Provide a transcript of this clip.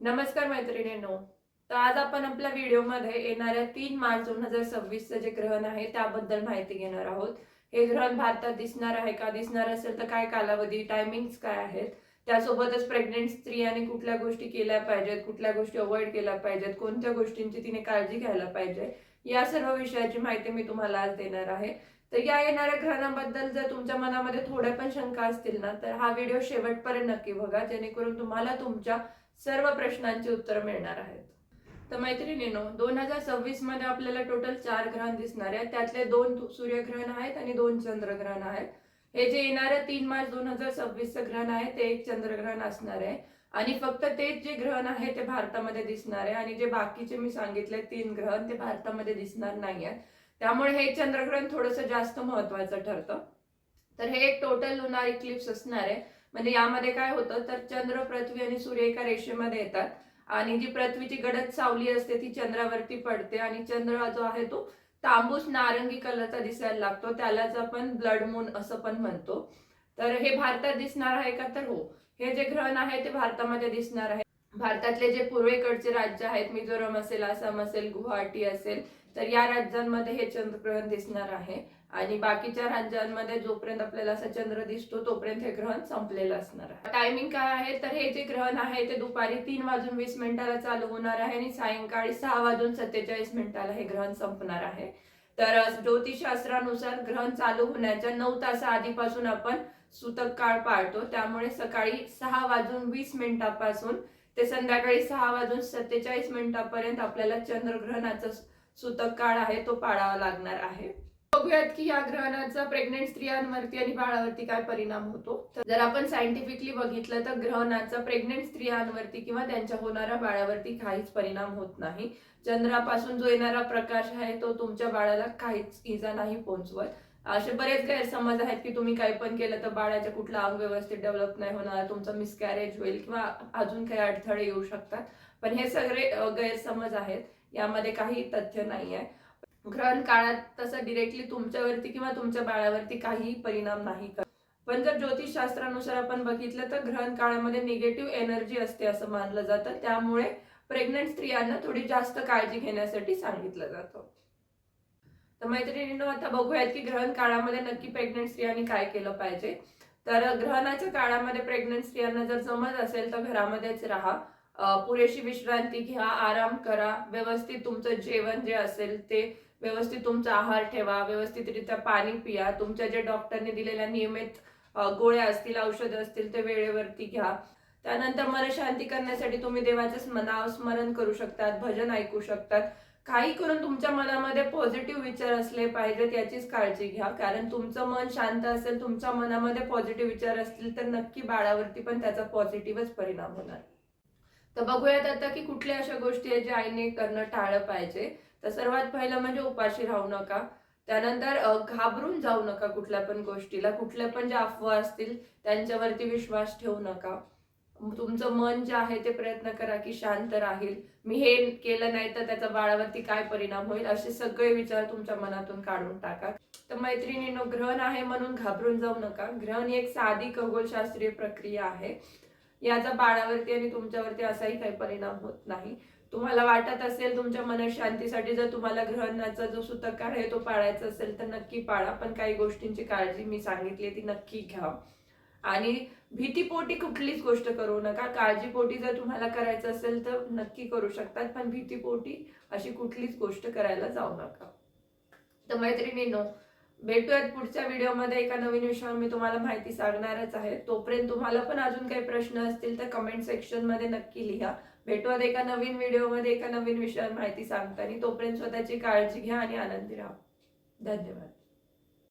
नमस्कार मैत्रिणींनो. तर आज आपण आपल्या व्हिडिओमध्ये येणाऱ्या 3 मार्च 2026 जे ग्रहण आहे त्याबद्दल माहिती घेणार आहोत. हे ग्रहण भारतात दिसणार आहे का? दिसणार असेल तर काय कालावधी, टायमिंग्स काय आहेत? त्यासोबतच प्रेग्नेंट स्त्रियांनी कुठल्या गोष्टी केल्या पाहिजेत, कुठल्या गोष्टी अवॉइड केल्या पाहिजेत, कोणत्या गोष्टींची तिने काळजी घ्यायला पाहिजे, या सर्व विषयाची माहिती मी तुम्हाला आज देणार आहे. तर या येणाऱ्या ग्रहणाबद्दल जर तुमच्या मनामध्ये थोड्या पण शंका असतील ना, तर हा व्हिडिओ शेवटपर्यंत नक्की बघा, जेणेकरून तुम्हाला तुमच्या सर्व प्रश्नांची उत्तर मिळणार आहेत. तर मैत्रिणींनो, 2026 मध्ये आपल्याला टोटल 4 ग्रहण दिसणार आहेत. त्यातले 2 सूर्यग्रहण आहेत आणि 2 चंद्रग्रहण आहेत. हे जे येणारं 3 मार्च 2026 चं ग्रहण आहे ते एक चंद्रग्रहण असणार आहे आणि फक्त तेच जे ग्रहण आहे ते भारतामध्ये दिसणार आहे आणि जे बाकीचे मी सांगितले 3 ग्रहण ते भारतामध्ये दिसणार नाही आहेत. त्यामुळे हे चंद्रग्रहण थोडंसं जास्त महत्त्वाचं ठरतं. तर हे एक टोटल लुनार इक्लिप्स असणार आहे. म्हणजे यामध्ये काय होतं तर चंद्र, पृथ्वी आणि सूर्य एका रेषेमध्ये येतात आणि जी पृथ्वीची गडद सावली असते ती चंद्रावरती पडते आणि चंद्र जो आहे तो तांबूस नारंगी कलरचा दिसायला लागतो. त्यालाच आपण ब्लड मून असं पण म्हणतो. तर हे भारतात दिसणार आहे का? तर हो, हे जे ग्रहण आहे ते भारतामध्ये दिसणार आहे. भारतातले जे पूर्वेकडचे राज्य आहेत, मिझोरम असेल, आसाम असेल, गुवाहाटी असेल, तर या राज्यांमध्ये हे चंद्रग्रहण दिसणार आहे आणि बाकीच्या राज्यांमध्ये जोपर्यंत आपल्याला असा चंद्र दिसतो तोपर्यंत हे ग्रहण संपलेलं असणार आहे. टायमिंग काय आहे तर हे जे ग्रहण आहे ते दुपारी 3:20 चालू होणार आहे आणि सायंकाळी 6:47 हे ग्रहण संपणार आहे. तर ज्योतिषशास्त्रानुसार ग्रहण चालू होण्याच्या 9 तास आधीपासून आपण सूतक काळ पाळतो. त्यामुळे सकाळी 6:20 ते संध्याकाळी 6:47 आपल्याला चंद्रग्रहणाचा सूतक काळ आहे तो पाळावा लागणार आहे. बघूयात की या ग्रहणाचा प्रेग्नेंट स्त्रियांवरती आणि बाळावरती काय परिणाम होतो. तर जर आपण सायंटिफिकली बघितलं तर ग्रहणाचा प्रेग्नेंट स्त्रियांवरती किंवा त्यांच्या होणाऱ्या बाळावरती काहीच परिणाम होत नाही. चंद्रापासून जो येणारा प्रकाश आहे तो तुमच्या बाळाला काहीच इजा नाही पोहोचवत. असे बरेच गैरसमज आहेत की तुम्ही काही पण केलं तर बाळाचे कुठलं अंग व्यवस्थित डेव्हलप नाही होणार, तुमचं मिसकॅरेज होईल किंवा अजून काही अडथळे येऊ शकतात. पण हे सगळे गैरसमज आहेत. यामध्ये काही तथ्य नाही आहे. ग्रहण काळात तसं डिरेक्टली तुमच्यावरती किंवा तुमच्या बाळावरती काहीही परिणाम नाही करत. पण जर ज्योतिषशास्त्रानुसार आपण बघितलं तर ग्रहण काळामध्ये निगेटिव्ह एनर्जी असते असं मानलं जातं. त्यामुळे प्रेग्नंट स्त्रियांना थोडी जास्त काळजी घेण्यासाठी सांगितलं जातं. तर मैत्रिणींनो, आता बघूयात की ग्रहण काळामध्ये नक्की प्रेग्नंट स्त्रियांनी काय केलं पाहिजे. तर ग्रहणाच्या काळामध्ये प्रेग्नंट स्त्रियांना जर जमत असेल तर घरामध्येच राहा. पुरेशी विश्रांती घ्या, आराम करा, व्यवस्थित तुमचं जेवण जे असेल ते व्यवस्थित तुमचा आहार ठेवा, व्यवस्थितरित्या पाणी पिया, तुमच्या जे डॉक्टरने दिलेल्या नियमित गोळ्या असतील, औषधं असतील ते वेळेवरती घ्या. त्यानंतर मनशांती करण्यासाठी तुम्ही देवाचं नाव स्मरण करू शकतात, भजन ऐकू शकतात. काही करून तुमच्या मनामध्ये पॉझिटिव्ह विचार असले पाहिजेत याचीच काळजी घ्या. कारण तुमचं मन शांत असेल, तुमच्या मनामध्ये पॉझिटिव्ह विचार असतील तर नक्की बाळावरती पण त्याचा पॉझिटिव्हच परिणाम होणार. तर बघूयात आता की कुठल्या अशा गोष्टी आहेत ज्या आईने करणं टाळलं पाहिजे. तर सर्वात पहिलं म्हणजे उपाशी राहू नका. त्यानंतर घाबरून जाऊ नका कुठल्या पण गोष्टीला. कुठल्या पण ज्या अफवा असतील त्यांच्यावरती विश्वास ठेवू नका. तुमचं मन जे आहे ते प्रयत्न करा की शांत राहील. मी हे केलं नाही तर त्याचा बाळावरती काय परिणाम होईल, असे सगळे विचार तुमच्या मनातून काढून टाका. तर मैत्रिणींनो, ग्रहण आहे म्हणून घाबरून जाऊ नका. ग्रहण ही एक साधी खगोलशास्त्रीय प्रक्रिया आहे. याचा बाळावरती आणि तुमच्यावरती असाही काही परिणाम होत नाही. तुम्हाला वाटत असेल तुमच्या मनशांतीसाठी जर तुम्हाला ग्रहणाचा जो सूतक आहे तो पाळायचा असेल तर नक्की पाळा. पण काही गोष्टींची काळजी मी सांगितली ती नक्की घ्या. आणि भीतीपोटी कुठलीच गोष्ट करू नका. काळजीपोटी जर तुम्हाला करायचं असेल तर नक्की करू शकतात, पण भीतीपोटी अशी कुठलीच गोष्ट करायला जाऊ नका. तर मैत्रिणींनो, भेटूयात पुढच्या व्हिडिओमध्ये एका नवीन विषयावर. मी तुम्हाला माहिती सांगणारच आहे. तोपर्यंत तुम्हाला पण अजून काही प्रश्न असतील तर कमेंट सेक्शन मध्ये नक्की लिहा. भेटूयात एका नवीन व्हिडिओमध्ये एका नवीन विषयावर माहिती सांगताना. तोपर्यंत स्वतःची काळजी घ्या आणि आनंदी राहा. धन्यवाद.